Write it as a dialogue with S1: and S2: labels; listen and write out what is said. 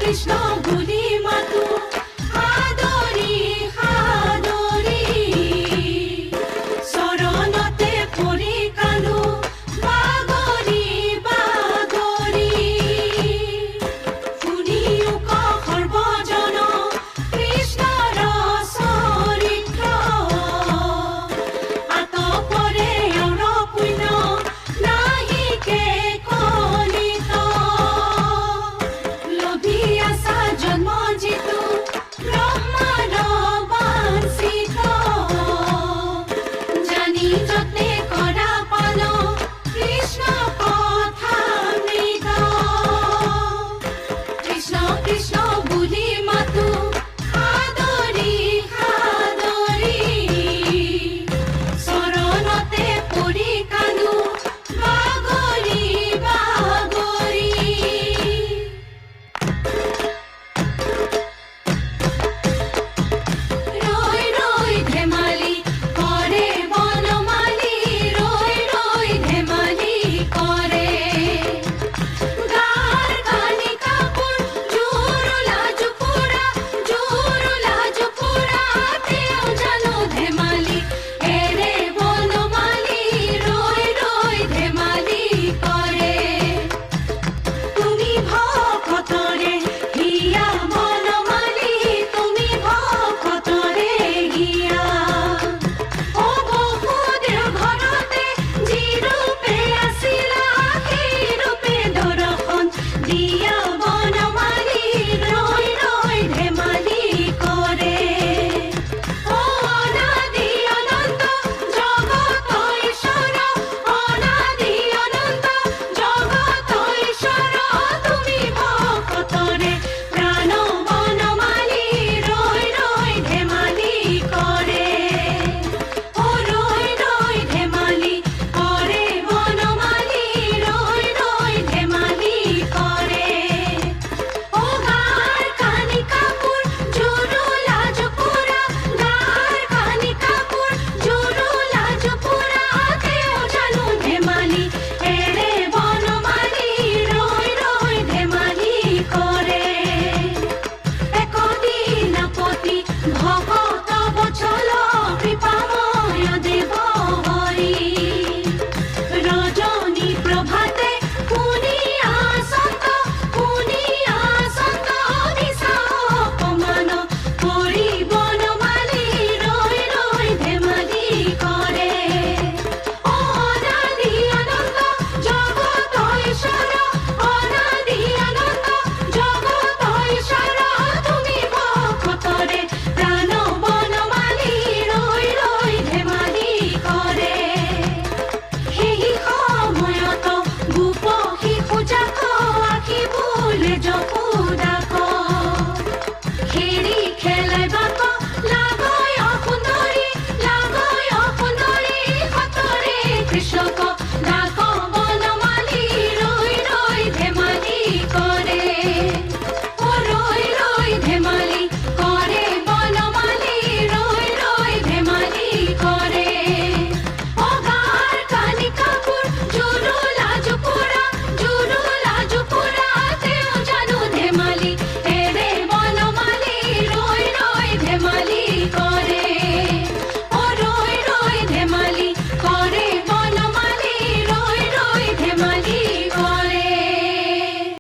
S1: কৃষ্ণ বুলি মাতো সাদৰি সাদৰি চৰণতে পৰি কান্দো বাগৰি বাগৰি শুনিও ক সৰ্বজন কৃষ্ণৰ চৰিত্ৰ আতপৰে অৰ পুণ্য নাহিকে কলিত লোভী আশা জন্ম যিটো ব্ৰহ্মাণ্ড বাঞ্ছিত জানি যতে কৰা পাল কৃষ্ণ কথামৃত কৃষ্ণ কৃষ্ণ বুলি মাতো সাদৰি সাদৰি চৰণতে পৰি কান্দো বাগৰি বাগৰি ৰৈ ৰৈ ধেমালি কৰে বনমালী ৰৈ ৰৈ ধেমালি কৰে গাৰ কানি কাপোৰ জোৰোলা জোপুৰা তেওঁ জানো ধেমালি এৰে বনমালী ৰৈ ৰৈ ধেমালি কৰে তুমি ভকতৰে হিয়া বনমালী তুমি ভকতৰে হিয়া অ বসুদেৱ ঘৰতে যি ৰূপে আছিলা সেই ৰূপে দৰ্শন দিয়া বনমালী ৰৈ ৰৈ ধেমালি কৰে অ অনাদি অনন্ত জগত ঈশ্বৰ অনাদি অনন্ত জগত ঈশ্বৰ তুমি ভকতৰে প্ৰাণ বনমালী ৰৈ ৰৈ ধেমালি কৰে অ ৰৈ ৰৈ ধেমালি কৰে বনমালী ৰৈ ৰৈ ধেমালি কৰে অ গাৰ কানি কাপোৰ জোৰোলা জোপুৰা গাৰ কানি কাপোৰ জোৰোলা জোপুৰা তেওঁ জানো ধেমালি এৰে বনমালী ৰৈ ৰৈ ধেমালি কৰে একদিন পতি ভকত বচল কৃপা